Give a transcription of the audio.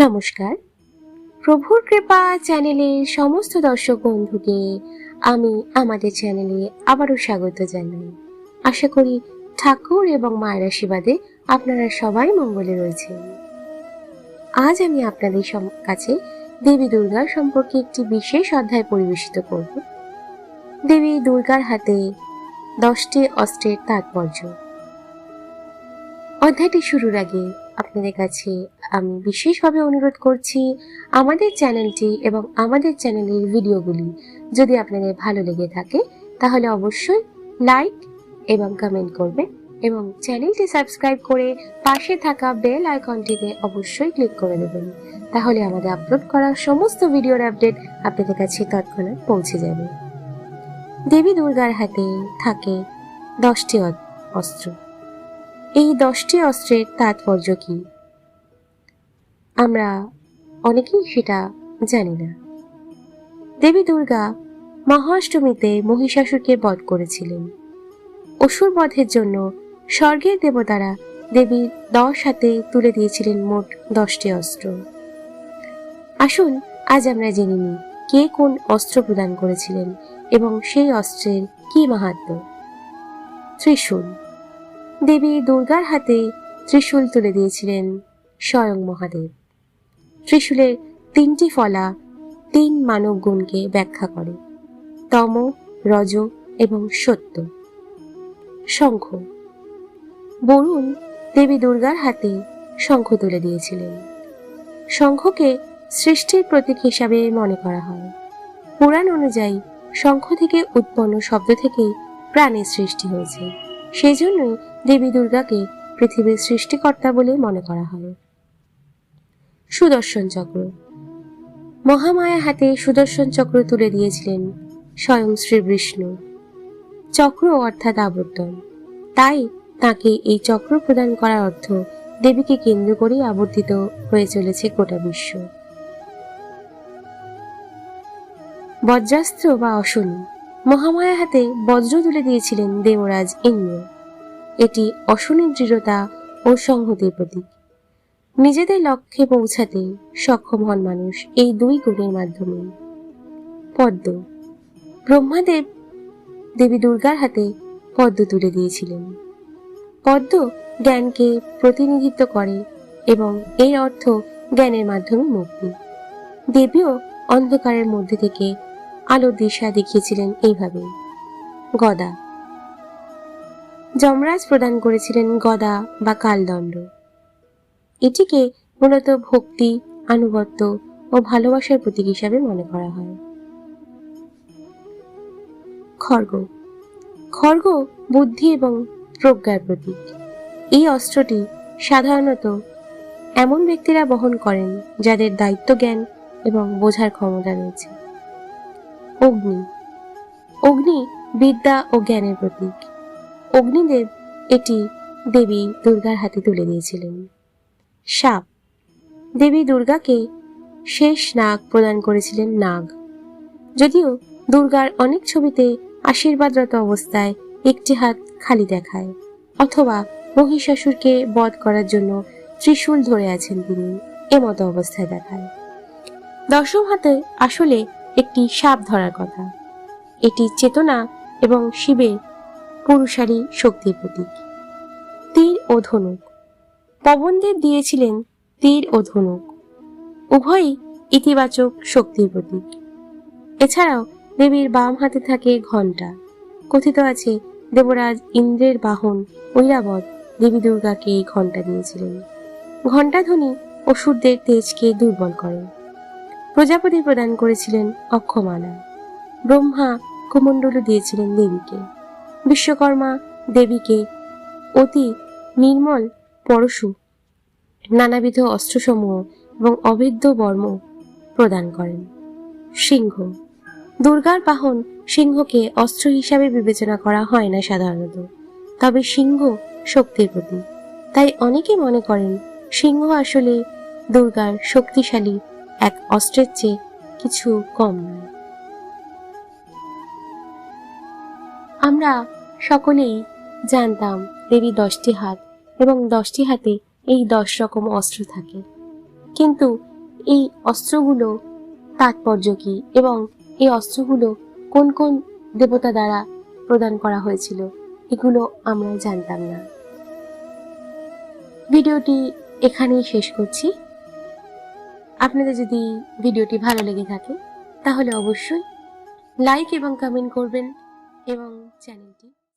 নমস্কার, প্রভুর কৃপা চ্যানেলের সমস্ত দর্শক বন্ধুকে আমি আমাদের চ্যানেলে আবারও স্বাগত জানাই। আশা করি ঠাকুর এবং মায়ের আশীর্বাদে আপনারা সবাই মঙ্গলে রয়েছেন। আজ আমি আপনাদের কাছে দেবী দুর্গার সম্পর্কে একটি বিশেষ অধ্যায় পরিবেশিত করব। দেবী দুর্গার হাতে 10টি অস্ত্রের তাৎপর্য। অধ্যায়টি শুরুর আগে আপনাদের কাছে আমি বিশেষভাবে অনুরোধ করছি, আমাদের চ্যানেলটি এবং আমাদের চ্যানেলের ভিডিওগুলি যদি আপনাদের ভালো লেগে থাকে তাহলে অবশ্যই লাইক এবং কমেন্ট করবেন এবং চ্যানেলটি সাবস্ক্রাইব করে পাশে থাকা বেল আইকনটিতে অবশ্যই ক্লিক করে দেবেন। তাহলে আমাদের আপলোড করা সমস্ত ভিডিওর আপডেট আপনাদের কাছে তৎক্ষণাৎ পৌঁছে যাবে। দেবী দুর্গার হাতে থাকে 10টি অস্ত্র। এই 10টি অস্ত্রের তাৎপর্য কি আমরা অনেকেই সেটা জানি না। দেবী দুর্গা মহাষ্টমীতে মহিষাসুরকে বধ করেছিলেন। অসুর বধের জন্য স্বর্গের দেবতারা দেবীর 10 হাতে তুলে দিয়েছিলেন মোট 10টি অস্ত্র। আসুন আজ আমরা জেনে নিই কে কোন অস্ত্র প্রদান করেছিলেন এবং সেই অস্ত্রের কি মাহাত্ম্য। ত্রিশূল। দেবী দুর্গার হাতে ত্রিশূল তুলে দিয়েছিলেন স্বয়ং মহাদেব। ত্রিশূলের 3টি ফলা 3 মানব গুণকে ব্যাখ্যা করে: তম, রজ এবং সত্য। শঙ্খ। বরুণ দেবী দুর্গার হাতে শঙ্খ তুলে দিয়েছিলেন। শঙ্খকে সৃষ্টির প্রতীক হিসাবে মনে করা হয়। পুরাণ অনুযায়ী শঙ্খ থেকে উৎপন্ন শব্দ থেকেই প্রাণের সৃষ্টি হয়েছে। সেজন্যই দেবী দুর্গাকে পৃথিবীর সৃষ্টিকর্তা বলে মনে করা হয়। সুদর্শন চক্র। মহামায়া হাতে সুদর্শন চক্র তুলে দিয়েছিলেন স্বয়ং শ্রী বিষ্ণু। চক্র অর্থাৎ আবর্তন, তাই তাকে এই চক্র প্রদান করার অর্থ দেবীকে কেন্দ্র করেই আবর্তিত হয়ে চলেছে গোটা বিশ্ব। বজ্রাস্ত্র বা অশনি। মহামায়া হাতে বজ্র তুলে দিয়েছিলেন দেবরাজ ইন্দ্র। এটি অশনির দৃঢ়তা ও সংহতির প্রতীক। নিজেদের লক্ষ্যে পৌঁছাতে সক্ষম হন মানুষ এই 2 গুণের মাধ্যমে। পদ্ম। ব্রহ্মাদেব দেবী দুর্গার হাতে পদ্ম তুলে দিয়েছিলেন। পদ্ম জ্ঞানকে প্রতিনিধিত্ব করে এবং এর অর্থ জ্ঞানের মাধ্যমে মুক্তি। দেবীও অন্ধকারের মধ্যে থেকে আলোর দিশা দেখিয়েছিলেন এইভাবে। গদা। যমরাজ প্রদান করেছিলেন গদা বা কালদণ্ড। এটিকে মূলত ভক্তি, আনুগত্য ও ভালোবাসার প্রতীক হিসাবে মনে করা হয়। খড়গ। খড়গ বুদ্ধি এবং প্রজ্ঞার প্রতীক। এই অস্ত্রটি সাধারণত এমন ব্যক্তিরা বহন করেন যাদের দায়িত্ব জ্ঞান এবং বোঝার ক্ষমতা রয়েছে। অগ্নি। অগ্নি বিদ্যা ও জ্ঞানের প্রতীক। অগ্নিদেব এটি দেবী দুর্গার হাতে তুলে দিয়েছিলেন। সাপ। দেবী দুর্গাকে শেষ নাগ প্রদান করেছিলেন নাগ। যদিও দুর্গার অনেক ছবিতে আশীর্বাদরত অবস্থায় একটি হাত খালি দেখায়, অথবা মহিষাসুরকে বধ করার জন্য ত্রিশূল ধরে আছেন তিনি এমতো অবস্থায় দেখায়। 10ম হাতে আসলে একটি সাপ ধরার কথা। এটি চেতনা এবং শিবের পুরুষালী শক্তির প্রতীক। তীর ও ধনুক। পবনদেব দিয়েছিলেন তীর ও ধনুক, উভয়ই ইতিবাচক শক্তির প্রতীক। এছাড়াও দেবীর বাম হাতে থাকে ঘণ্টা। কথিত আছে দেবরাজ ইন্দ্রের বাহন ঐরাবত দেবী দুর্গাকে এই ঘণ্টা দিয়েছিলেন। ঘণ্টাধ্বনি অসুরদের তেজকে দুর্বল করে। প্রজাপতি প্রদান করেছিলেন অক্ষমালা। ব্রহ্মা কুমণ্ডলু দিয়েছিলেন দেবীকে। বিশ্বকর্মা দেবীকে অতি নির্মল পরশু, নানাবিধ অস্ত্রসমূহ এবং অভেদ্য বর্ম প্রদান করেন। সিংহ। দুর্গার বাহন সিংহকে অস্ত্র হিসাবে বিবেচনা করা হয় না সাধারণত, তবে সিংহ শক্তির প্রতীক। তাই অনেকে মনে করেন সিংহ আসলে দুর্গার শক্তিশালী এক অস্ত্রের চেয়ে কিছু কম নয়। আমরা সকলেই জানতাম দেবী 10টি হাত এবং 10টি হাতে এই 10 রকম অস্ত্র থাকে, কিন্তু এই অস্ত্রগুলো তাৎপর্য কি এবং এই অস্ত্রগুলো কোন কোন দেবতা দ্বারা প্রদান করা হয়েছিল এগুলো আমরা জানতাম না। ভিডিওটি এখানেই শেষ করছি। আপনাদের যদি ভিডিওটি ভালো লেগে থাকে তাহলে অবশ্যই লাইক এবং কমেন্ট করবেন এবং চ্যানেলটি